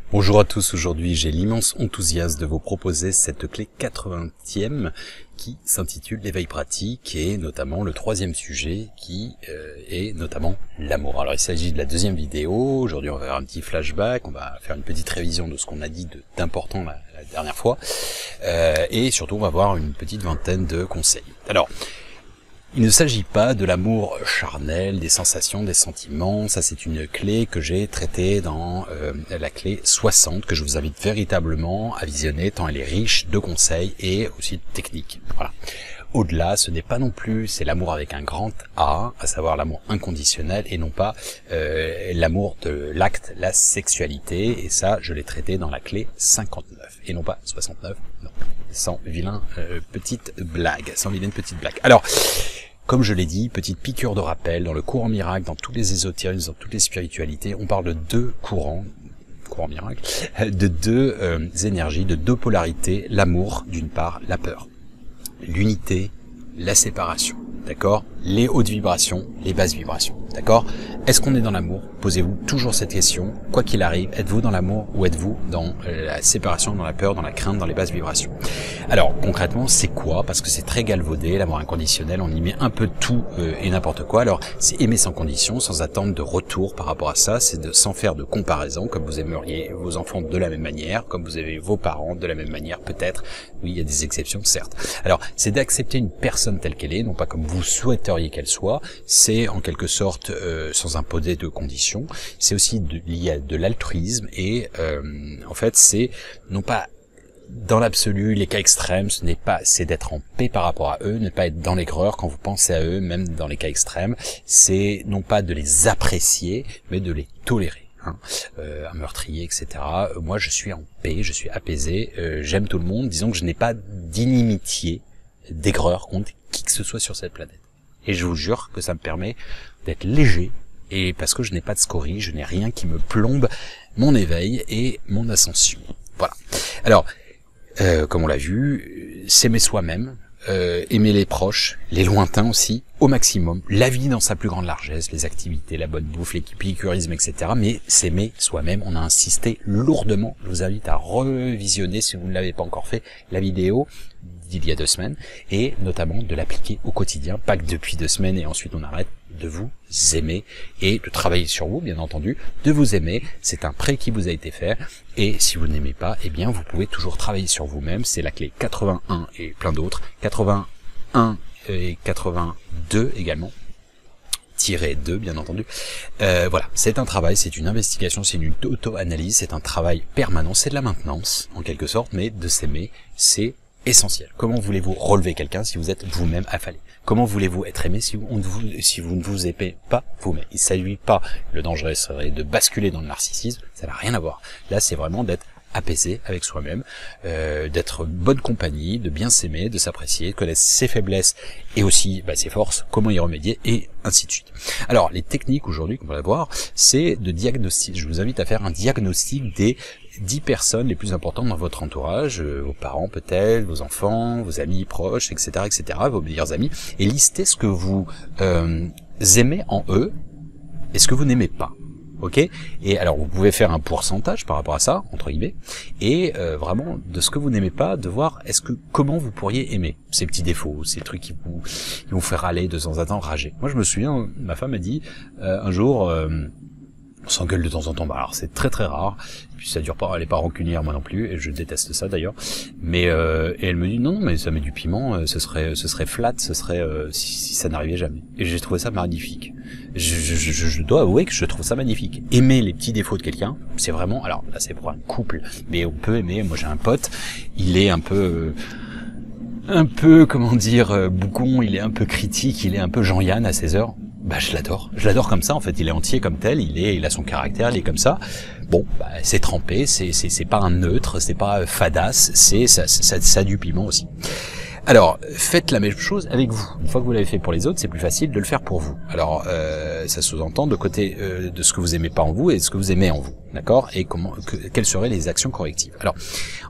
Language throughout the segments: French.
Bonjour à tous, aujourd'hui j'ai l'immense enthousiasme de vous proposer cette clé 80e qui s'intitule l'éveil pratique et notamment le troisième sujet qui est notamment l'amour. Alors il s'agit de la deuxième vidéo, aujourd'hui on va faire un petit flashback, on va faire une petite révision de ce qu'on a dit d'important la dernière fois et surtout on va voir une petite vingtaine de conseils. Alors, il ne s'agit pas de l'amour charnel, des sensations, des sentiments. Ça, c'est une clé que j'ai traitée dans la clé 60, que je vous invite véritablement à visionner, tant elle est riche de conseils et aussi de techniques. Voilà. Au-delà, ce n'est pas non plus, c'est l'amour avec un grand A, à savoir l'amour inconditionnel, et non pas l'amour de l'acte, la sexualité. Et ça, je l'ai traité dans la clé 59, et non pas 69, non. Sans vilaine petite blague. Alors, comme je l'ai dit, petite piqûre de rappel, dans le courant miracle, dans tous les ésotérismes, dans toutes les spiritualités, on parle de deux courant miracle, de deux énergies, de deux polarités, l'amour d'une part, la peur, l'unité, la séparation, d'accord? Les hautes vibrations, les basses vibrations, d'accord? Est-ce qu'on est dans l'amour? Posez-vous toujours cette question, quoi qu'il arrive, êtes-vous dans l'amour ou êtes-vous dans la séparation, dans la peur, dans la crainte, dans les basses vibrations? Alors, concrètement, c'est quoi? Parce que c'est très galvaudé, l'amour inconditionnel, on y met un peu tout et n'importe quoi. Alors, c'est aimer sans condition, sans attendre de retour par rapport à ça, c'est sans faire de comparaison, comme vous aimeriez vos enfants de la même manière, comme vous aimez vos parents de la même manière, peut-être. Oui, il y a des exceptions, certes. Alors, c'est d'accepter une personne telle qu'elle est, non pas comme vous souhaiteriez qu'elle soit, c'est en quelque sorte sans imposer de conditions, c'est aussi lié à de l'altruisme et en fait c'est non pas dans l'absolu, les cas extrêmes, c'est d'être en paix par rapport à eux, ne pas être dans l'aigreur quand vous pensez à eux, même dans les cas extrêmes, c'est non pas de les apprécier, mais de les tolérer. Un meurtrier, etc. Moi je suis en paix, je suis apaisé, j'aime tout le monde, disons que je n'ai pas d'inimitié, d'aigreur contre qui que ce soit sur cette planète. Et je vous jure que ça me permet d'être léger, et parce que je n'ai pas de scorie, je n'ai rien qui me plombe mon éveil et mon ascension. Voilà. Alors, comme on l'a vu, s'aimer soi-même, aimer les proches, les lointains aussi, au maximum, la vie dans sa plus grande largesse, les activités, la bonne bouffe, l'épicurisme, etc. Mais s'aimer soi-même, on a insisté lourdement. Je vous invite à revisionner, si vous ne l'avez pas encore fait, la vidéo d'il y a 2 semaines, et notamment de l'appliquer au quotidien, pas que depuis 2 semaines et ensuite on arrête, de vous aimer et de travailler sur vous, bien entendu, de vous aimer, c'est un prêt qui vous a été fait, et si vous n'aimez pas, eh bien vous pouvez toujours travailler sur vous-même, c'est la clé 81 et plein d'autres, 81 et 82 également, -2 bien entendu. Voilà, c'est un travail, c'est une investigation, c'est une auto-analyse, c'est un travail permanent, c'est de la maintenance en quelque sorte, mais de s'aimer, c'est essentiel. Comment voulez-vous relever quelqu'un si vous êtes vous-même affalé? Comment voulez-vous être aimé si vous ne vous aimez pas vous-même? Il ne s'agit pas, le danger serait de basculer dans le narcissisme, ça n'a rien à voir. Là, c'est vraiment d'être apaisé avec soi-même, d'être bonne compagnie, de bien s'aimer, de s'apprécier, de connaître ses faiblesses et aussi ses forces, comment y remédier, et ainsi de suite. Alors, les techniques aujourd'hui qu'on va voir, c'est de diagnostic. Je vous invite à faire un diagnostic des 10 personnes les plus importantes dans votre entourage, vos parents peut-être, vos enfants, vos amis proches, etc., vos meilleurs amis, et listez ce que vous aimez en eux et ce que vous n'aimez pas. Ok? Et alors vous pouvez faire un pourcentage par rapport à ça, entre guillemets, et vraiment de ce que vous n'aimez pas, de voir comment vous pourriez aimer ces petits défauts, ces trucs qui vous faire râler de temps en temps, rager. Moi je me souviens, ma femme a dit un jour, on s'engueule de temps en temps, alors c'est très très rare, puis ça dure pas, elle est pas rancunière moi non plus, et je déteste ça d'ailleurs, mais et elle me dit non mais ça met du piment, ce serait flat, ce serait si ça n'arrivait jamais. Et j'ai trouvé ça magnifique. Je dois avouer que je trouve ça magnifique. Aimer les petits défauts de quelqu'un, c'est vraiment, alors là c'est pour un couple, mais on peut aimer, moi j'ai un pote, il est un peu comment dire, bougon, il est un peu critique, il est un peu Jean-Yann à 16 heures. Je l'adore comme ça, en fait, il est entier comme tel, il a son caractère, il est comme ça. Bon, c'est trempé, c'est pas un neutre, c'est pas fadasse, ça a du piment aussi. Alors, faites la même chose avec vous. Une fois que vous l'avez fait pour les autres, c'est plus facile de le faire pour vous. Alors, ça sous-entend de côté de ce que vous aimez pas en vous et de ce que vous aimez en vous, d'accord? Et quelles seraient les actions correctives. Alors,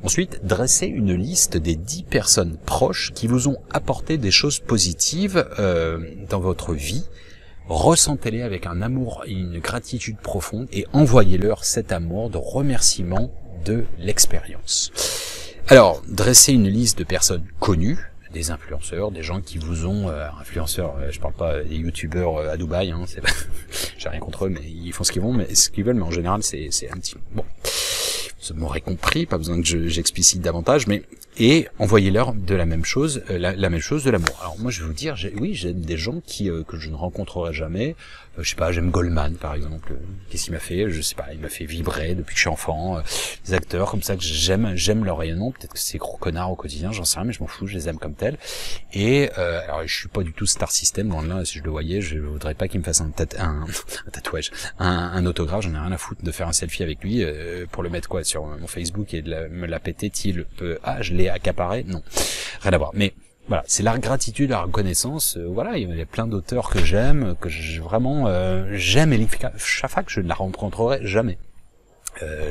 ensuite, dressez une liste des 10 personnes proches qui vous ont apporté des choses positives dans votre vie, ressentez-les avec un amour et une gratitude profonde et envoyez-leur cet amour de remerciement de l'expérience. Alors, dressez une liste de personnes connues, des influenceurs, des gens qui vous ont influenceurs, je parle pas des youtubeurs à Dubaï, hein, c'est j'ai rien contre eux, mais ils font ce qu'ils veulent, mais en général c'est un petit bon. Vous m'aurez compris, pas besoin que j'explicite davantage, mais et envoyez-leur de la même chose, la même chose de l'amour. Alors moi je vais vous dire, j'aime des gens que je ne rencontrerai jamais. Je sais pas, j'aime Goldman par exemple. Qu'est-ce qu'il m'a fait? Je sais pas, il m'a fait vibrer depuis que je suis enfant. Des acteurs comme ça que j'aime leur rayonnement. Peut-être que c'est gros connards au quotidien, j'en sais rien, mais je m'en fous, je les aime comme tels. Et alors je suis pas du tout Star System, loin de là. Si je le voyais, je voudrais pas qu'il me fasse un tatouage, un autographe. J'en ai rien à foutre de faire un selfie avec lui pour le mettre quoi sur mon Facebook et de me la péter. Je l'ai accaparé. Non, rien à voir. Mais voilà, c'est la gratitude, la reconnaissance. Voilà, il y a plein d'auteurs que j'aime, j'aime Elif Shafak, je ne la rencontrerai jamais.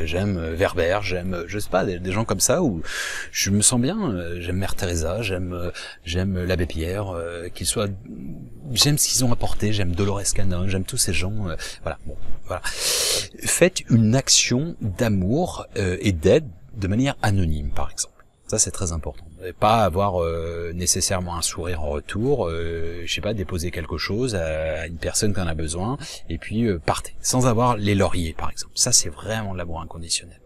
J'aime Werber, j'aime, je sais pas, des gens comme ça où je me sens bien. J'aime Mère Teresa, j'aime l'abbé Pierre, j'aime ce qu'ils ont apporté. J'aime Dolores Cannon, j'aime tous ces gens. Voilà, bon, voilà. Faites une action d'amour et d'aide de manière anonyme, par exemple. Ça, c'est très important. Pas avoir nécessairement un sourire en retour, je sais pas, déposer quelque chose à une personne qui en a besoin, et puis partez, sans avoir les lauriers, par exemple. Ça, c'est vraiment de l'amour inconditionnel.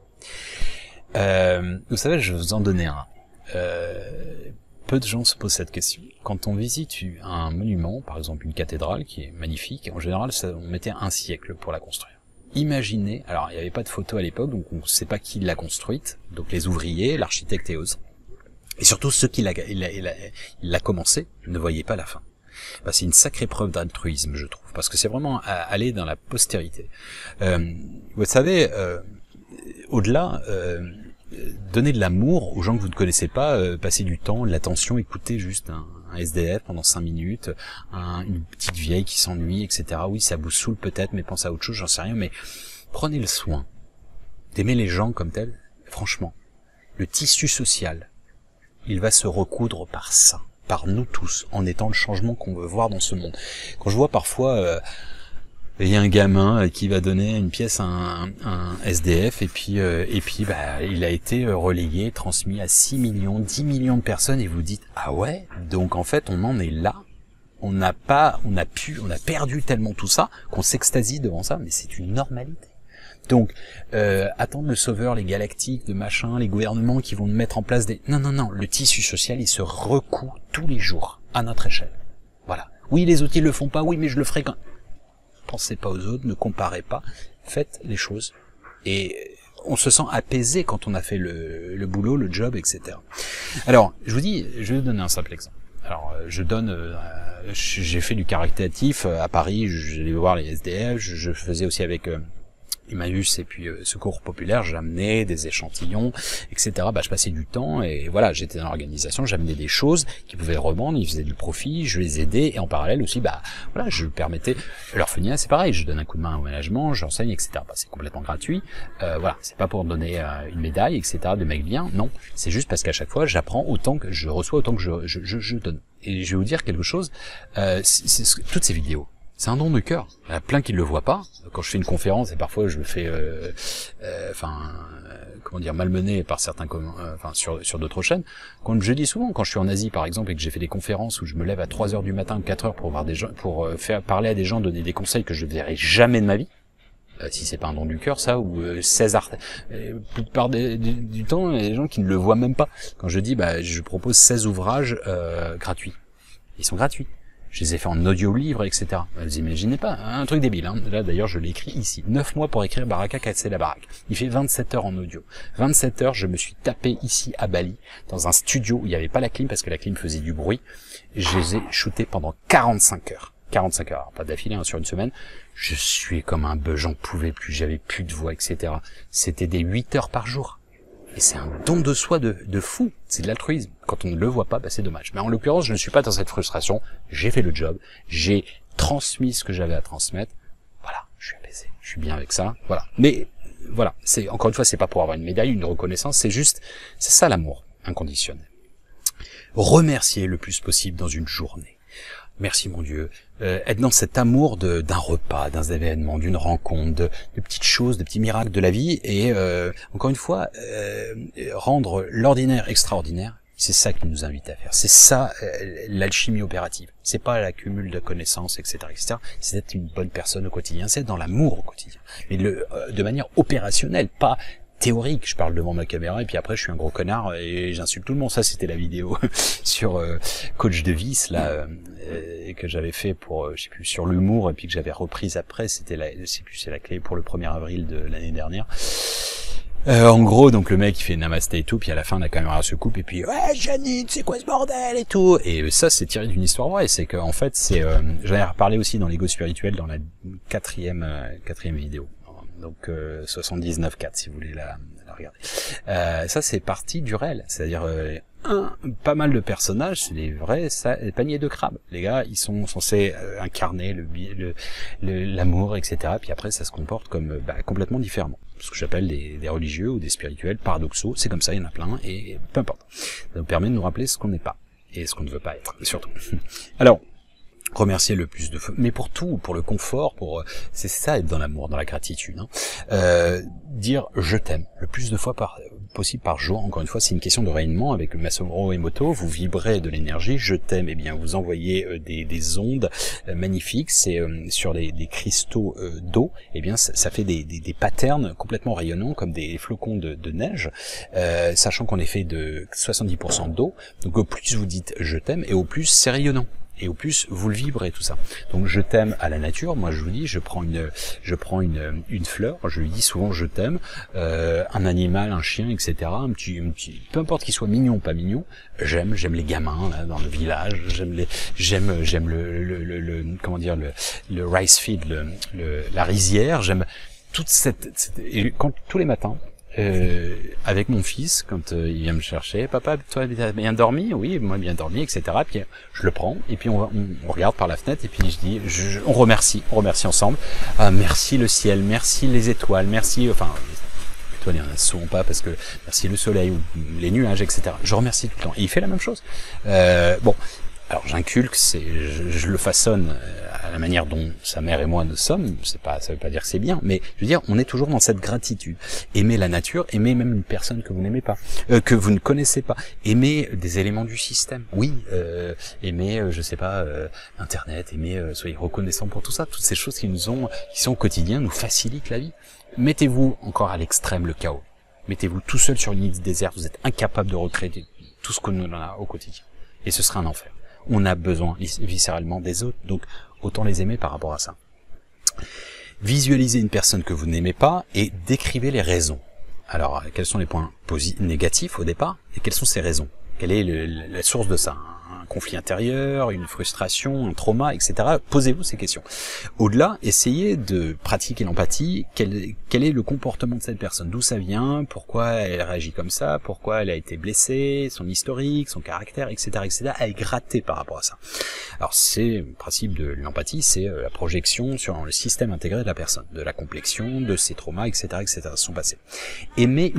Vous savez, je vais vous en donner un. Peu de gens se posent cette question. Quand on visite un monument, par exemple une cathédrale qui est magnifique, en général, on mettait un siècle pour la construire. Imaginez, alors il n'y avait pas de photo à l'époque, donc on ne sait pas qui l'a construite, donc les ouvriers, l'architecte et autres. Et surtout ceux qui l'a commencé ne voyaient pas la fin. Bah, c'est une sacrée preuve d'altruisme, je trouve, parce que c'est vraiment aller dans la postérité. Vous savez, au-delà, donner de l'amour aux gens que vous ne connaissez pas, passer du temps, de l'attention, écouter juste un SDF pendant 5 minutes, une petite vieille qui s'ennuie, etc. Oui, ça vous saoule peut-être, mais pensez à autre chose, j'en sais rien, mais prenez le soin d'aimer les gens comme tels. Franchement, le tissu social, il va se recoudre par ça, par nous tous, en étant le changement qu'on veut voir dans ce monde. Quand je vois parfois, il y a un gamin qui va donner une pièce à un SDF, et puis bah, il a été relayé, transmis à 6 millions, 10 millions de personnes, et vous dites, ah ouais, donc en fait on en est là, on a perdu tellement tout ça, qu'on s'extasie devant ça, mais c'est une normalité. Donc, attendre le sauveur, les galactiques, de machin, les gouvernements qui vont mettre en place des... Non, le tissu social, il se recoue tous les jours, à notre échelle. Voilà. Oui, les autres, ils le font pas, oui, mais je le ferai quand... Pensez pas aux autres, ne comparez pas, faites les choses. Et on se sent apaisé quand on a fait le boulot, le job, etc. Alors, je vais vous donner un simple exemple. Alors, j'ai fait du caritatif à Paris, j'allais voir les SDF, je faisais aussi avec... Emmaüs et puis Secours Populaire, j'amenais des échantillons, etc. Bah, je passais du temps et voilà, j'étais dans l'organisation, j'amenais des choses qui pouvaient revendre, ils faisaient du profit, je les aidais et en parallèle aussi, bah voilà, je permettais. L'orphelinat, c'est pareil, je donne un coup de main au ménagement, j'enseigne, etc. Bah, c'est complètement gratuit. Voilà, c'est pas pour donner une médaille, etc. de mec bien, non, c'est juste parce qu'à chaque fois, j'apprends autant que je reçois, autant que je donne. Et je vais vous dire quelque chose, toutes ces vidéos. C'est un don de cœur. Il y en a plein qui ne le voient pas. Quand je fais une conférence, et parfois je le fais, malmené par certains, sur d'autres chaînes. Comme je dis souvent, quand je suis en Asie, par exemple, et que j'ai fait des conférences où je me lève à 3h du matin ou 4h pour voir des gens, pour faire parler à des gens, donner des conseils que je ne verrai jamais de ma vie. Si c'est pas un don du cœur, ça, ou 16 art. La plupart du temps, il y a des gens qui ne le voient même pas. Quand je dis, je propose 16 ouvrages gratuits. Ils sont gratuits. Je les ai fait en audio-livre, etc. Vous imaginez pas, un truc débile. Hein. Là, d'ailleurs, je l'ai écrit ici. 9 mois pour écrire Baraka casser la baraque. Il fait 27 heures en audio. 27 heures, je me suis tapé ici à Bali, dans un studio où il n'y avait pas la clim, parce que la clim faisait du bruit. Je les ai shootés pendant 45 heures. 45 heures, alors pas d'affilée, sur une semaine. Je suis comme un bœuf, j'en pouvais plus, j'avais plus de voix, etc. C'était des 8 heures par jour. Et c'est un don de soi de fou. C'est de l'altruisme. Quand on ne le voit pas, c'est dommage. Mais en l'occurrence, je ne suis pas dans cette frustration. J'ai fait le job. J'ai transmis ce que j'avais à transmettre. Voilà. Je suis apaisé. Je suis bien avec ça. Voilà. Mais, voilà. Encore une fois, c'est pas pour avoir une médaille, une reconnaissance. C'est ça l'amour inconditionnel. Remercier le plus possible dans une journée. merci mon Dieu, être dans cet amour d'un repas, d'un événement, d'une rencontre, de petites choses, de petits miracles de la vie, et encore une fois, rendre l'ordinaire extraordinaire. C'est ça qu'il nous invite à faire. C'est ça l'alchimie opérative. C'est pas l'accumul de connaissances, etc., etc. C'est d'être une bonne personne au quotidien. C'est être dans l'amour au quotidien, mais de manière opérationnelle, pas théorique. Je parle devant ma caméra et puis après je suis un gros connard et j'insulte tout le monde. Ça c'était la vidéo sur coach de vice là que j'avais fait pour je sais plus sur l'humour et puis que j'avais reprise après. C'était c'est la clé pour le 1er avril de l'année dernière. En gros, donc le mec il fait namasté et tout, puis à la fin la caméra se coupe et puis ouais Janine, c'est quoi ce bordel et tout. Et ça c'est tiré d'une histoire vraie, c'est que en fait c'est j'en ai reparlé aussi dans l'ego spirituel dans la quatrième vidéo. Donc 79.4 si vous voulez la regarder. Ça c'est parti du réel, c'est-à-dire pas mal de personnages, c'est les vrais les paniers de crabes. Les gars, ils sont censés incarner l'amour, etc. Puis après ça se comporte comme complètement différemment. Ce que j'appelle des religieux ou des spirituels paradoxaux, c'est comme ça, il y en a plein, et peu importe. Ça nous permet de nous rappeler ce qu'on n'est pas, et ce qu'on ne veut pas être, surtout. Alors, remercier le plus de fois, mais pour tout, pour le confort, c'est ça être dans l'amour, dans la gratitude. Dire je t'aime le plus de fois possible par jour. Encore une fois, c'est une question de rayonnement avec le Masaru Emoto. Vous vibrez de l'énergie. Je t'aime. Eh bien, vous envoyez des ondes magnifiques. C'est sur des cristaux d'eau. Eh bien, ça fait des patterns complètement rayonnants comme des flocons de neige. Sachant qu'on est fait de 70% d'eau. Donc, au plus vous dites je t'aime et au plus c'est rayonnant. Et au plus vous le vibrez tout ça. Donc je t'aime à la nature. Moi je vous dis, je prends une fleur, je lui dis souvent je t'aime. Un animal, un chien, etc. Un petit, peu importe qu'il soit mignon ou pas mignon. J'aime les gamins là dans le village. J'aime le comment dire le rice field, la rizière. J'aime toute et quand tous les matins. Avec mon fils, quand il vient me chercher, papa, toi, t'as bien dormi? Oui, moi bien dormi, etc. Puis je le prends et puis on regarde par la fenêtre et puis je dis, on remercie ensemble. Ah, merci le ciel, merci les étoiles, merci, enfin, les étoiles il y en a souvent pas parce que merci le soleil ou les nuages, etc. Je remercie tout le temps. Et il fait la même chose. Bon. Alors j'inculque, je le façonne à la manière dont sa mère et moi nous sommes. Ça veut pas dire que c'est bien, mais je veux dire, on est toujours dans cette gratitude. Aimer la nature, aimer même une personne que vous n'aimez pas, que vous ne connaissez pas, aimer des éléments du système. Oui, aimer, je sais pas, Internet, aimer, soyez reconnaissants pour tout ça. Toutes ces choses qui sont au quotidien, nous facilitent la vie. Mettez-vous encore à l'extrême le chaos. Mettez-vous tout seul sur une île déserte. Vous êtes incapable de recréer tout ce que nous en a au quotidien, et ce sera un enfer. On a besoin viscéralement des autres, donc autant les aimer par rapport à ça. Visualisez une personne que vous n'aimez pas et décrivez les raisons. Alors, quels sont les points négatifs au départ et quelles sont ces raisons? Quelle est la source de ça? Un conflit intérieur, une frustration, un trauma, etc. Posez-vous ces questions. Au-delà, essayez de pratiquer l'empathie. Quel est le comportement de cette personne? D'où ça vient? Pourquoi elle réagit comme ça? Pourquoi elle a été blessée? Son historique, son caractère, etc., etc. À gratter par rapport à ça. Alors, c'est le principe de l'empathie, c'est la projection sur le système intégré de la personne, de la complexion, de ses traumas, etc., etc., son passé. Aimer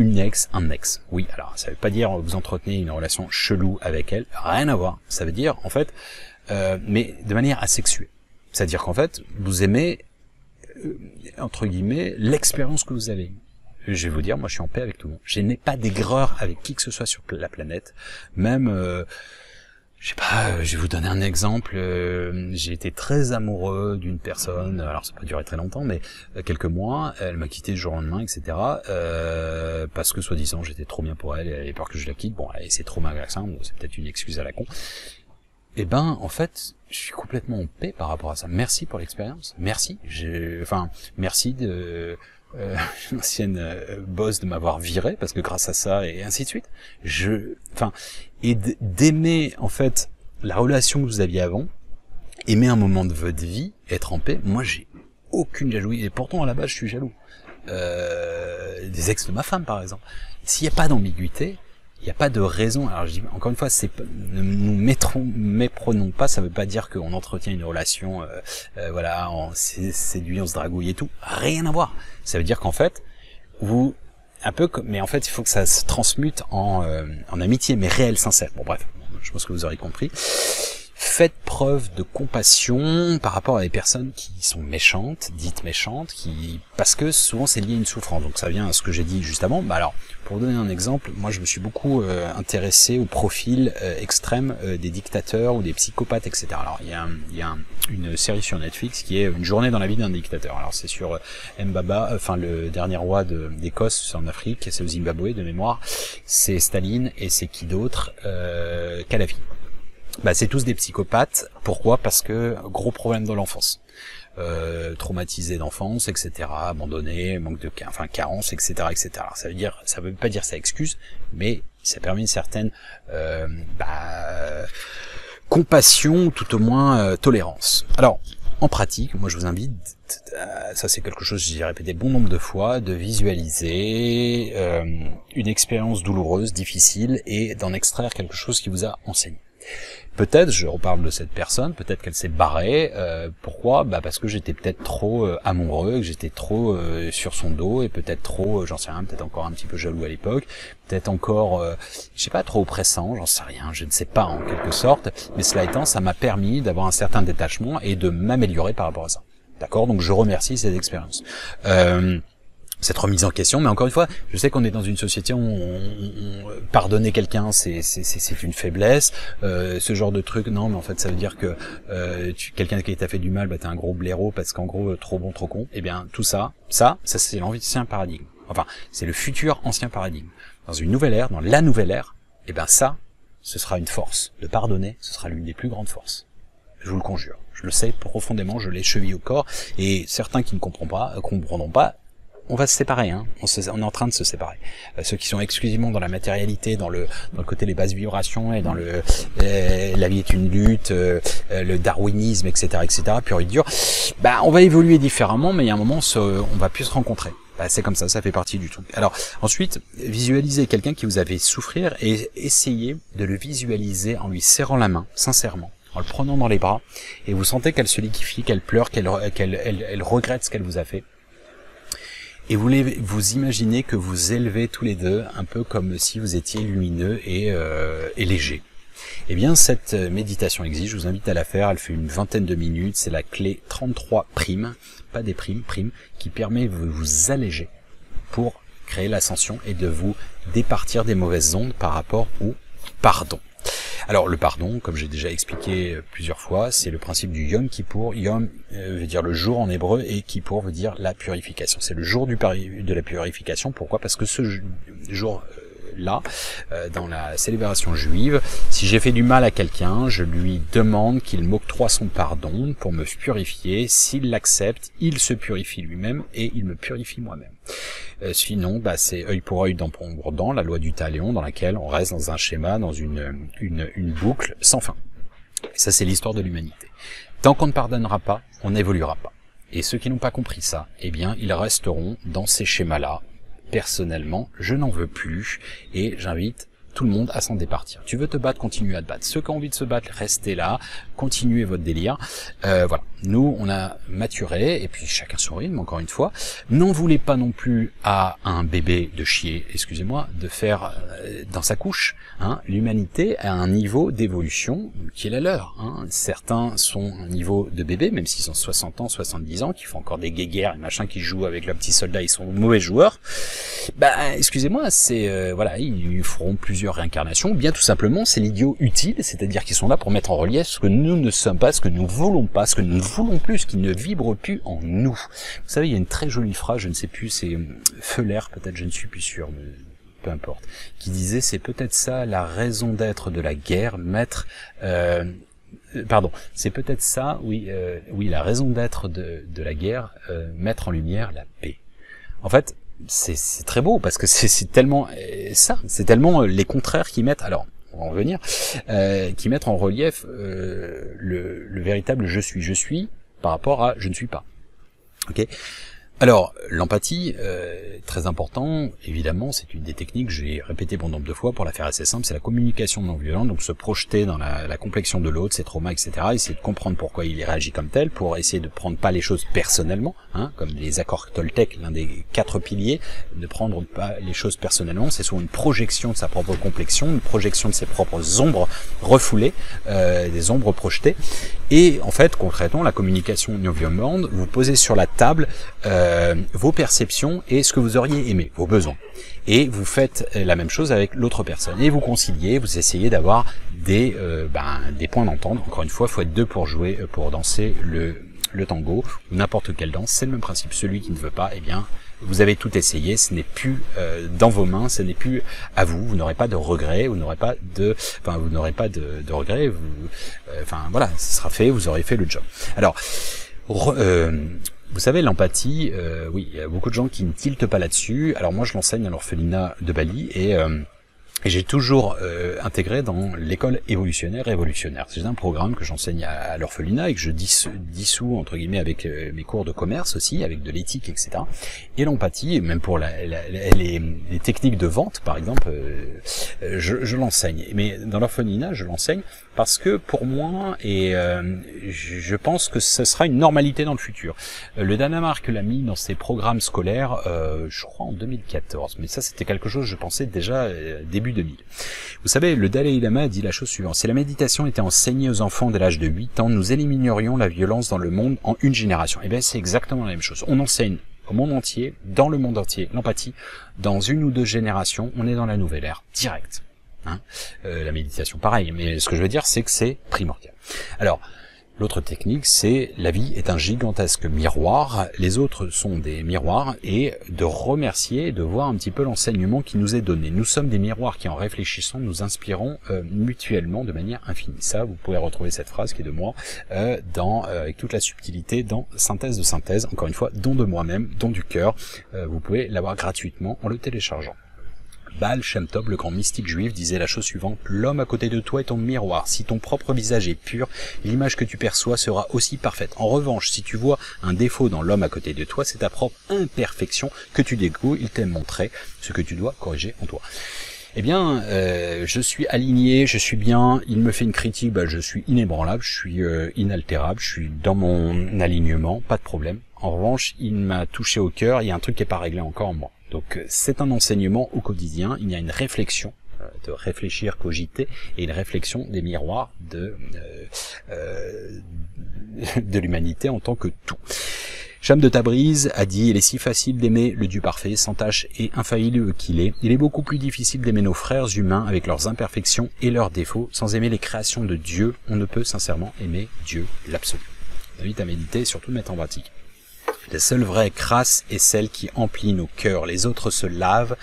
un ex. Oui, alors, ça veut pas dire vous entretenez une relation chelou avec elle, rien à voir. Ça veut dire, en fait, mais de manière asexuée. C'est-à-dire qu'en fait, vous aimez, entre guillemets, l'expérience que vous avez. Je vais vous dire, moi je suis en paix avec tout le monde. Je n'ai pas d'aigreur avec qui que ce soit sur la planète. Même, je sais pas, je vais vous donner un exemple. J'ai été très amoureux d'une personne, alors ça peut durer très longtemps, mais quelques mois, elle m'a quitté du jour au lendemain, etc. Parce que soi-disant j'étais trop bien pour elle, et elle avait peur que je la quitte. Bon, c'est trop magasin, bon, c'est peut-être une excuse à la con. Eh ben, en fait, je suis complètement en paix par rapport à ça. Merci pour l'expérience. Merci. Merci de l'ancienne boss de m'avoir viré, parce que grâce à ça, et ainsi de suite. Et d'aimer, en fait, la relation que vous aviez avant, aimer un moment de votre vie, être en paix. Moi, j'ai aucune jalousie. Et pourtant, à la base, je suis jaloux. Des ex de ma femme, par exemple. S'il n'y a pas d'ambiguïté, il n'y a pas de raison. Alors je dis encore une fois, ne nous méprenons pas. Ça ne veut pas dire qu'on entretient une relation, voilà, on séduit, on se dragouille et tout. Rien à voir. Ça veut dire qu'en fait, mais en fait, il faut que ça se transmute en amitié, mais réelle, sincère. Bon bref, je pense que vous aurez compris. Faites preuve de compassion par rapport à des personnes qui sont méchantes, dites méchantes, parce que souvent c'est lié à une souffrance. Donc ça vient à ce que j'ai dit juste avant. Bah alors, pour vous donner un exemple, moi je me suis beaucoup intéressé au profil extrême des dictateurs ou des psychopathes, etc. Alors il y a une série sur Netflix qui est Une journée dans la vie d'un dictateur. Alors c'est sur Mbaba, enfin le dernier roi d'Écosse en Afrique, c'est au Zimbabwe de mémoire. C'est Staline et c'est qui d'autre Kadhafi. Bah, c'est tous des psychopathes. Pourquoi? Parce que gros problème dans l'enfance, traumatisé d'enfance, etc., abandonné, manque de, carence, etc., etc. Alors, ça veut pas dire ça excuse, mais ça permet une certaine compassion, tout au moins tolérance. Alors, en pratique, moi je vous invite, ça c'est quelque chose que j'ai répété bon nombre de fois, de visualiser une expérience douloureuse, difficile, et d'en extraire quelque chose qui vous a enseigné. Peut-être, je reparle de cette personne, peut-être qu'elle s'est barrée. Pourquoi? Bah parce que j'étais peut-être trop amoureux, que j'étais trop sur son dos, et peut-être trop, j'en sais rien, peut-être encore un petit peu jaloux à l'époque, peut-être encore, je sais pas, trop oppressant, j'en sais rien, je ne sais pas en quelque sorte. Mais cela étant, ça m'a permis d'avoir un certain détachement et de m'améliorer par rapport à ça. D'accord? Donc je remercie cette expérience. Cette remise en question, mais encore une fois, je sais qu'on est dans une société où pardonner quelqu'un, c'est une faiblesse, ce genre de truc, non, mais en fait, ça veut dire que quelqu'un qui t'a fait du mal, bah t'es un gros blaireau parce qu'en gros, trop bon, trop con. Eh bien, tout ça c'est l'ancien paradigme. Enfin, c'est le futur ancien paradigme. Dans une nouvelle ère, dans la nouvelle ère, eh ben ça, ce sera une force. De pardonner, ce sera l'une des plus grandes forces. Je vous le conjure. Je le sais profondément, je l'ai chevillé au corps, et certains qui ne comprendront pas, on va se séparer, hein. On est en train de se séparer. Ceux qui sont exclusivement dans la matérialité, dans le côté les basses vibrations et dans la vie est une lutte, le darwinisme, etc., pur et dur. Bah, on va évoluer différemment, mais il y a un moment, on va plus se rencontrer. Bah, c'est comme ça fait partie du truc. Alors ensuite, visualisez quelqu'un qui vous a fait souffrir et essayez de le visualiser en lui serrant la main, sincèrement, en le prenant dans les bras, et vous sentez qu'elle se liquéfie, qu'elle pleure, qu'elle regrette ce qu'elle vous a fait. Et vous imaginez que vous élevez tous les deux, un peu comme si vous étiez lumineux et léger. Eh bien, cette méditation existe, je vous invite à la faire, elle fait une vingtaine de minutes, c'est la clé 33 prime, pas des primes, qui permet de vous alléger pour créer l'ascension et de vous départir des mauvaises ondes par rapport au pardon. Alors le pardon, comme j'ai déjà expliqué plusieurs fois, c'est le principe du Yom Kippour. Yom veut dire le jour en hébreu et Kippour veut dire la purification. C'est le jour de la purification. Pourquoi? Parce que ce jour là, dans la célébration juive, si j'ai fait du mal à quelqu'un, je lui demande qu'il m'octroie son pardon pour me purifier. S'il l'accepte, il se purifie lui-même et il me purifie moi-même. Sinon, bah, c'est œil pour œil, dent pour dent, la loi du talion, dans laquelle on reste dans un schéma, dans une boucle sans fin. Et ça, c'est l'histoire de l'humanité. Tant qu'on ne pardonnera pas, on n'évoluera pas. Et ceux qui n'ont pas compris ça, eh bien, ils resteront dans ces schémas-là. Personnellement, je n'en veux plus, et j'invite tout le monde à s'en départir. Tu veux te battre, continue à te battre. Ceux qui ont envie de se battre, restez là, continuez votre délire. Voilà. Nous, on a maturé, et puis chacun son rythme, encore une fois. N'en voulez pas non plus à un bébé de chier, excusez-moi, de faire dans sa couche. Hein. L'humanité a un niveau d'évolution qui est la leur. Hein. Certains sont un niveau de bébé, même s'ils ont 60 ans, 70 ans, qui font encore des guéguerres et machin, qui jouent avec leurs petits soldats, ils sont mauvais joueurs. Bah, excusez-moi, c'est voilà, ils feront plusieurs réincarnations, ou bien tout simplement c'est l'idiot utile, c'est-à-dire qu'ils sont là pour mettre en relief ce que nous ne sommes pas, ce que nous voulons pas, ce que nous ne voulons plus, ce qui ne vibre plus en nous. Vous savez, il y a une très jolie phrase, je ne sais plus, c'est Feuler, peut-être, je ne suis plus sûr, mais peu importe, qui disait c'est peut-être ça la raison d'être de la guerre, c'est peut-être ça, oui, la raison d'être de la guerre, mettre en lumière la paix. En fait, c'est très beau parce que c'est tellement ça, c'est tellement les contraires qui mettent, alors on va en venir, qui mettent en relief le véritable je suis par rapport à je ne suis pas. Ok. Alors, l'empathie, très important, évidemment, c'est une des techniques, j'ai répété bon nombre de fois, pour la faire assez simple, c'est la communication non violente, donc se projeter dans la complexion de l'autre, ses traumas, etc., essayer de comprendre pourquoi il réagit comme tel, pour essayer de prendre pas les choses personnellement, hein, comme les accords Toltec, l'un des 4 piliers, ne prendre pas les choses personnellement, c'est souvent une projection de sa propre complexion, une projection de ses propres ombres refoulées, des ombres projetées, et en fait, concrètement, la communication non violente, vous posez sur la table vos perceptions et ce que vous auriez aimé, vos besoins. Et vous faites la même chose avec l'autre personne. Et vous conciliez, vous essayez d'avoir des points d'entente. Encore une fois, il faut être 2 pour jouer, pour danser le tango, ou n'importe quelle danse. C'est le même principe. Celui qui ne veut pas, eh bien, vous avez tout essayé, ce n'est plus dans vos mains, ce n'est plus à vous, vous n'aurez pas de regrets, vous n'aurez pas de regrets, voilà, ce sera fait, vous aurez fait le job. Alors, vous savez, l'empathie, oui, il y a beaucoup de gens qui ne tiltent pas là-dessus. Alors moi, je l'enseigne à l'orphelinat de Bali et j'ai toujours intégré dans l'école évolutionnaire révolutionnaire. C'est un programme que j'enseigne à l'orphelinat et que je dissous entre guillemets avec mes cours de commerce aussi, avec de l'éthique, etc. Et l'empathie, même pour les techniques de vente, par exemple, je l'enseigne. Mais dans l'orphelinat, je l'enseigne parce que pour moi, et je pense que ce sera une normalité dans le futur. Le Danemark l'a mis dans ses programmes scolaires, je crois en 2014, mais ça c'était quelque chose, je pensais déjà début 2000. Vous savez, le Dalai Lama a dit la chose suivante: si la méditation était enseignée aux enfants dès l'âge de 8 ans, nous éliminerions la violence dans le monde en une génération. Et bien c'est exactement la même chose. On enseigne au monde entier, dans le monde entier, l'empathie. Dans 1 ou 2 générations, on est dans la nouvelle ère, direct. Hein, la méditation pareil, mais ce que je veux dire c'est que c'est primordial. Alors, l'autre technique, c'est la vie est un gigantesque miroir, les autres sont des miroirs, et de remercier, de voir un petit peu l'enseignement qui nous est donné. Nous sommes des miroirs qui, en réfléchissant, nous inspirons mutuellement de manière infinie. Ça, vous pouvez retrouver cette phrase qui est de moi, avec toute la subtilité, dans Synthèse de synthèse, encore une fois, don de moi-même, don du cœur. Vous pouvez l'avoir gratuitement en le téléchargeant. Baal Shem Tov, le grand mystique juif, disait la chose suivante: l'homme à côté de toi est ton miroir. Si ton propre visage est pur, l'image que tu perçois sera aussi parfaite. En revanche, si tu vois un défaut dans l'homme à côté de toi, c'est ta propre imperfection que tu découvres. Il t'a montré ce que tu dois corriger en toi. Eh bien, je suis aligné, je suis bien, il me fait une critique, je suis inébranlable, je suis inaltérable, je suis dans mon alignement, pas de problème. En revanche, il m'a touché au cœur, il y a un truc qui n'est pas réglé encore en moi. Donc c'est un enseignement au quotidien, il y a une réflexion, de réfléchir, cogiter, et une réflexion des miroirs de l'humanité en tant que tout. Cham de Tabriz a dit: il est si facile d'aimer le Dieu parfait, sans tache et infaillible qu'il est. Il est beaucoup plus difficile d'aimer nos frères humains avec leurs imperfections et leurs défauts. Sans aimer les créations de Dieu, on ne peut sincèrement aimer Dieu, l'absolu. Je vous invite à méditer et surtout mettre en pratique. La seule vraie crasse est celle qui emplit nos cœurs. Les autres se lavent.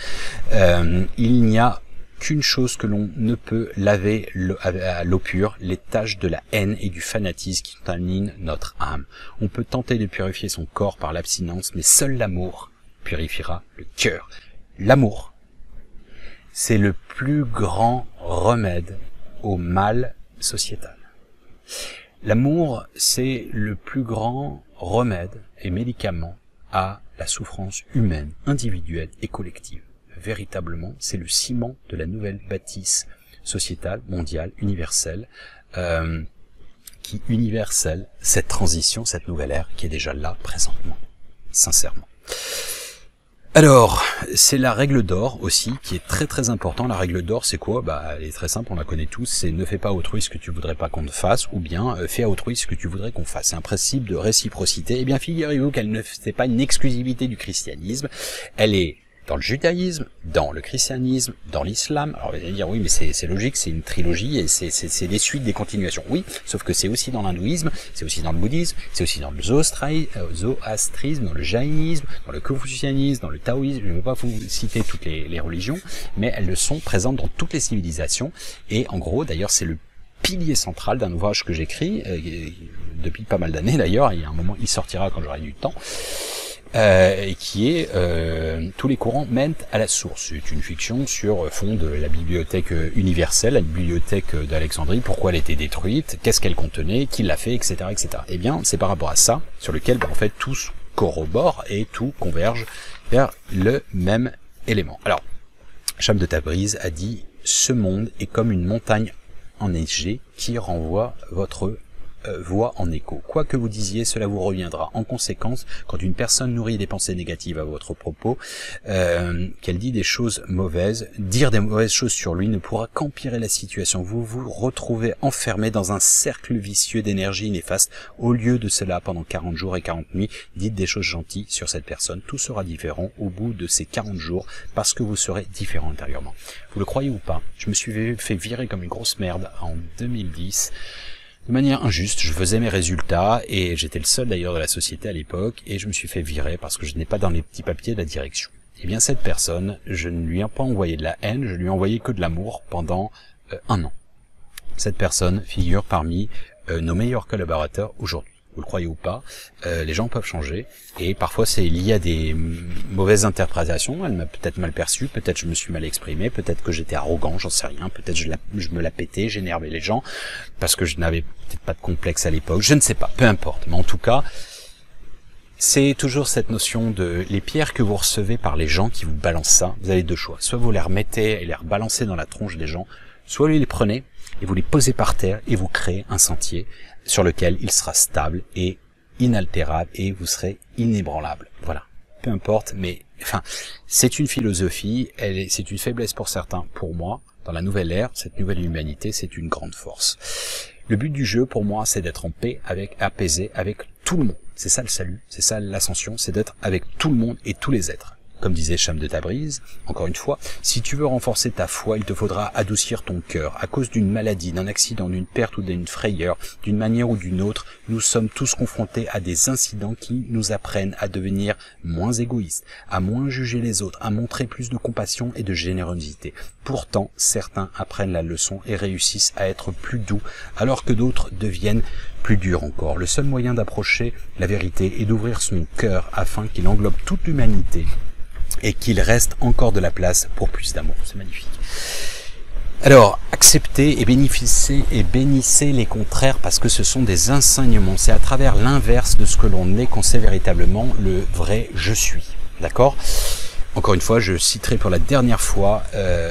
Il n'y a qu'une chose que l'on ne peut laver à l'eau pure, les taches de la haine et du fanatisme qui contaminent notre âme. On peut tenter de purifier son corps par l'abstinence, mais seul l'amour purifiera le cœur. L'amour, c'est le plus grand remède au mal sociétal. L'amour, c'est le plus grand remède et médicament à la souffrance humaine, individuelle et collective. Véritablement, c'est le ciment de la nouvelle bâtisse sociétale, mondiale, universelle, qui universelle cette transition, cette nouvelle ère qui est déjà là, présentement, sincèrement. Alors, c'est la règle d'or aussi, qui est très très important. La règle d'or, c'est quoi? Elle est très simple, on la connaît tous, c'est ne fais pas à autrui ce que tu voudrais pas qu'on te fasse, ou bien fais à autrui ce que tu voudrais qu'on fasse. C'est un principe de réciprocité. Eh bien, figurez-vous qu'elle ne c'est pas une exclusivité du christianisme, elle est dans le judaïsme, dans le christianisme, dans l'islam. Alors vous allez dire oui, mais c'est logique, c'est une trilogie et c'est des suites, des continuations. Oui, sauf que c'est aussi dans l'hindouisme, c'est aussi dans le bouddhisme, c'est aussi dans le zoroastrisme, dans le jaïnisme, dans le confucianisme, dans le taoïsme. Je ne vais pas vous citer toutes les religions, mais elles le sont présentes dans toutes les civilisations. Et en gros, d'ailleurs, c'est le pilier central d'un ouvrage que j'écris depuis pas mal d'années d'ailleurs. Il y a un moment, il sortira quand j'aurai du temps. Et qui est tous les courants mènent à la source. C'est une fiction sur fond de la bibliothèque universelle, la bibliothèque d'Alexandrie, pourquoi elle a été détruite, qu'est-ce qu'elle contenait, qui l'a fait, etc., etc. Eh bien, c'est par rapport à ça sur lequel en fait tous corrobore et tout converge vers le même élément. Alors, Cham de Tabriz a dit « Ce monde est comme une montagne enneigée qui renvoie votre voix en écho. Quoi que vous disiez, cela vous reviendra. En conséquence, quand une personne nourrit des pensées négatives à votre propos, qu'elle dit des choses mauvaises, dire des mauvaises choses sur lui ne pourra qu'empirer la situation. Vous vous retrouvez enfermé dans un cercle vicieux d'énergie néfaste. Au lieu de cela, pendant 40 jours et 40 nuits, dites des choses gentilles sur cette personne. Tout sera différent au bout de ces 40 jours parce que vous serez différent intérieurement. » Vous le croyez ou pas, je me suis fait virer comme une grosse merde en 2010. De manière injuste, je faisais mes résultats et j'étais le seul d'ailleurs de la société à l'époque et je me suis fait virer parce que je n'ai pas dans les petits papiers de la direction. Eh bien cette personne, je ne lui ai pas envoyé de la haine, je lui ai envoyé que de l'amour pendant 1 an. Cette personne figure parmi nos meilleurs collaborateurs aujourd'hui. Vous le croyez ou pas, les gens peuvent changer et parfois c'est lié à des mauvaises interprétations. Elle m'a peut-être mal perçu, peut-être je me suis mal exprimé, peut-être que j'étais arrogant, j'en sais rien, peut-être je me la pétais, j'énervais les gens parce que je n'avais peut-être pas de complexe à l'époque, je ne sais pas, peu importe. Mais en tout cas, c'est toujours cette notion de les pierres que vous recevez par les gens qui vous balancent ça, vous avez deux choix. Soit vous les remettez et les rebalancez dans la tronche des gens, soit vous les prenez et vous les posez par terre et vous créez un sentier sur lequel il sera stable et inaltérable et vous serez inébranlable. Voilà. Peu importe, mais enfin, c'est une philosophie, c'est une faiblesse pour certains. Pour moi, dans la nouvelle ère, cette nouvelle humanité, c'est une grande force. Le but du jeu, pour moi, c'est d'être en paix, apaisé avec tout le monde. C'est ça le salut, c'est ça l'ascension, c'est d'être avec tout le monde et tous les êtres. Comme disait Cham de Tabriz, encore une fois, si tu veux renforcer ta foi, il te faudra adoucir ton cœur. À cause d'une maladie, d'un accident, d'une perte ou d'une frayeur, d'une manière ou d'une autre, nous sommes tous confrontés à des incidents qui nous apprennent à devenir moins égoïstes, à moins juger les autres, à montrer plus de compassion et de générosité. Pourtant, certains apprennent la leçon et réussissent à être plus doux, alors que d'autres deviennent plus durs encore. Le seul moyen d'approcher la vérité est d'ouvrir son cœur afin qu'il englobe toute l'humanité et qu'il reste encore de la place pour plus d'amour. C'est magnifique. Alors, acceptez et bénissez les contraires parce que ce sont des enseignements. C'est à travers l'inverse de ce que l'on est qu'on sait véritablement le vrai « je suis ». D'accord ? Encore une fois, je citerai pour la dernière fois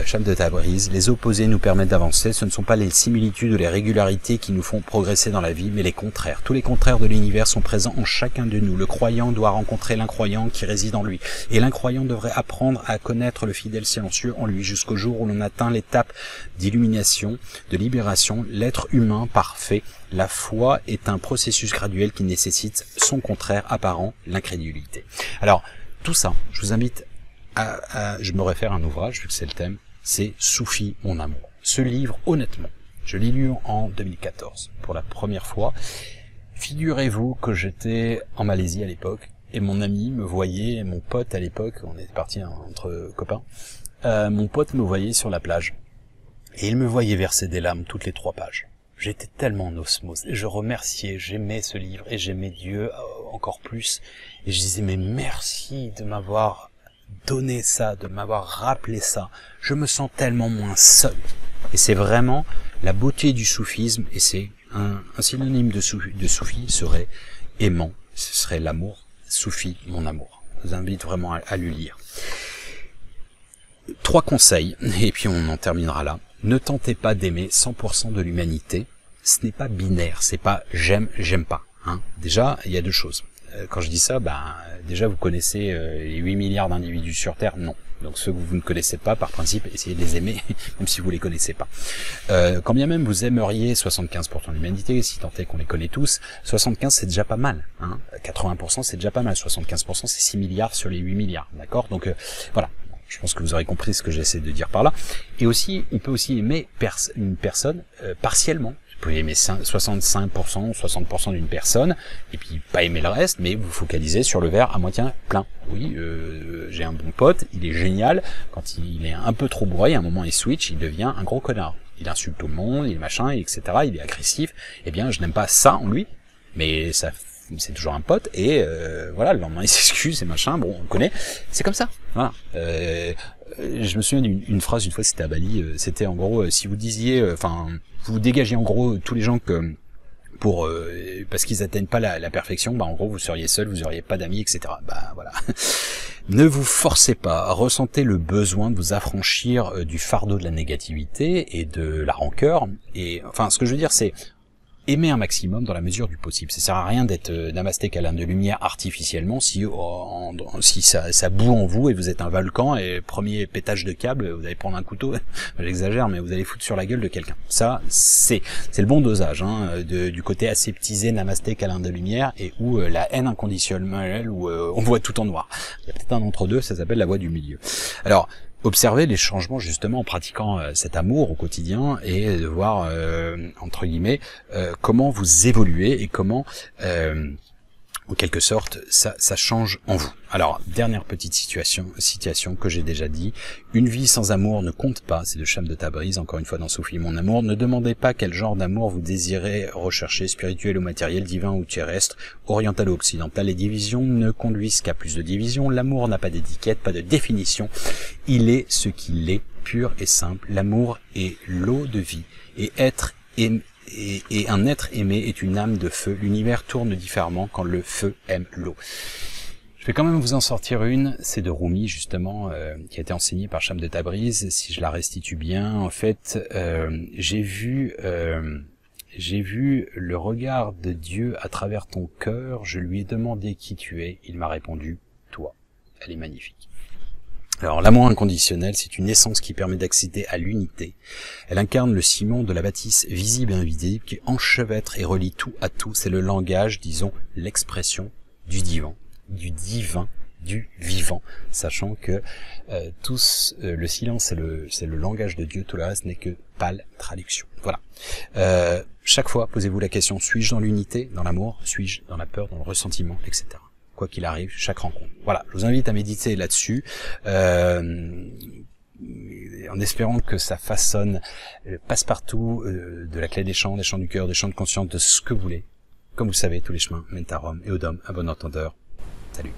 Cham de Tabriz. Les opposés nous permettent d'avancer. Ce ne sont pas les similitudes ou les régularités qui nous font progresser dans la vie, mais les contraires. Tous les contraires de l'univers sont présents en chacun de nous. Le croyant doit rencontrer l'incroyant qui réside en lui. Et l'incroyant devrait apprendre à connaître le fidèle silencieux en lui jusqu'au jour où l'on atteint l'étape d'illumination, de libération, l'être humain parfait. La foi est un processus graduel qui nécessite son contraire apparent, l'incrédulité. Alors, tout ça, je vous invite je me réfère à un ouvrage, vu que c'est le thème, c'est Soufi, mon amour. Ce livre, honnêtement, je l'ai lu en 2014, pour la première fois. Figurez-vous que j'étais en Malaisie à l'époque, et mon ami me voyait, mon pote à l'époque, on était partis entre copains, mon pote me voyait sur la plage, et il me voyait verser des larmes toutes les 3 pages. J'étais tellement en osmose, et je remerciais, j'aimais ce livre, et j'aimais Dieu encore plus, et je disais, mais merci de m'avoir donné ça, de m'avoir rappelé ça, je me sens tellement moins seul. Et c'est vraiment la beauté du soufisme, et c'est un synonyme de soufi serait aimant, ce serait l'amour, Soufi, mon amour. Je vous invite vraiment à le lire. 3 conseils, et puis on en terminera là. Ne tentez pas d'aimer 100% de l'humanité, ce n'est pas binaire, c'est pas j'aime, j'aime pas. Hein. Déjà, il y a 2 choses. Quand je dis ça, déjà vous connaissez les 8 milliards d'individus sur Terre, non. Donc ceux que vous ne connaissez pas, par principe, essayez de les aimer, même si vous les connaissez pas. Quand bien même vous aimeriez 75% de l'humanité, si tant est qu'on les connaît tous, 75 c'est déjà pas mal. Hein. 80% c'est déjà pas mal, 75% c'est 6 milliards sur les 8 milliards, d'accord? Donc voilà, je pense que vous aurez compris ce que j'essaie de dire par là. Et aussi, on peut aussi aimer une personne partiellement. Vous pouvez aimer 65%, 60% d'une personne, et puis pas aimer le reste, mais vous focalisez sur le verre à moitié plein. Oui, j'ai un bon pote, il est génial, quand il est un peu trop bourré, à un moment il switch, il devient un gros connard. Il insulte tout le monde, il est machin, etc., il est agressif. Eh bien, je n'aime pas ça en lui, mais ça, c'est toujours un pote, et voilà, le lendemain il s'excuse et machin, bon, on le connaît, c'est comme ça, voilà. Je me souviens d'une phrase, une fois c'était à Bali, c'était en gros, si vous disiez, vous dégagez en gros tous les gens que parce qu'ils atteignent pas la perfection, bah en gros vous seriez seul, vous auriez pas d'amis, etc. Bah voilà. Ne vous forcez pas, ressentez le besoin de vous affranchir du fardeau de la négativité et de la rancœur. Et enfin, ce que je veux dire, c'est aimer un maximum dans la mesure du possible. Ça sert à rien d'être namasté câlin de lumière artificiellement si ça boue en vous et vous êtes un volcan et premier pétage de câble, vous allez prendre un couteau, j'exagère, mais vous allez foutre sur la gueule de quelqu'un. Ça, c'est le bon dosage du côté aseptisé, namasté câlin de lumière et où la haine inconditionnelle, où on voit tout en noir. Il y a peut-être un entre-deux, ça s'appelle la voie du milieu. Alors, observer les changements justement en pratiquant cet amour au quotidien et de voir entre guillemets comment vous évoluez et comment en quelque sorte ça change en vous. Alors dernière petite situation que j'ai déjà dit, une vie sans amour ne compte pas, c'est de Cham de Tabriz, encore une fois dans Sophie mon amour. Ne demandez pas quel genre d'amour vous désirez rechercher, spirituel ou matériel, divin ou terrestre, oriental ou occidental. Les divisions ne conduisent qu'à plus de divisions. L'amour n'a pas d'étiquette, pas de définition, il est ce qu'il est, pur et simple. L'amour est l'eau de vie et un être aimé est une âme de feu. L'univers tourne différemment quand le feu aime l'eau. Je vais quand même vous en sortir une, c'est de Rumi justement, qui a été enseignée par Cham de Tabriz. Si je la restitue bien, en fait, j'ai vu le regard de Dieu à travers ton cœur. Je lui ai demandé qui tu es. Il m'a répondu, toi. Elle est magnifique. Alors, l'amour inconditionnel, c'est une essence qui permet d'accéder à l'unité. Elle incarne le ciment de la bâtisse visible et invisible qui enchevêtre et relie tout à tout. C'est le langage, disons, l'expression du divin, du vivant, sachant que le silence c'est le langage de Dieu, tout le reste n'est que pâle traduction. Voilà. Chaque fois, posez-vous la question, suis-je dans l'unité, dans l'amour, suis-je dans la peur, dans le ressentiment, etc. Quoi qu'il arrive, chaque rencontre. Voilà, je vous invite à méditer là-dessus, en espérant que ça façonne passe-partout de la clé des chants du cœur, des chants de conscience, de ce que vous voulez. Comme vous savez, tous les chemins mènent à Rome et au Dôme, à bon entendeur. Salut.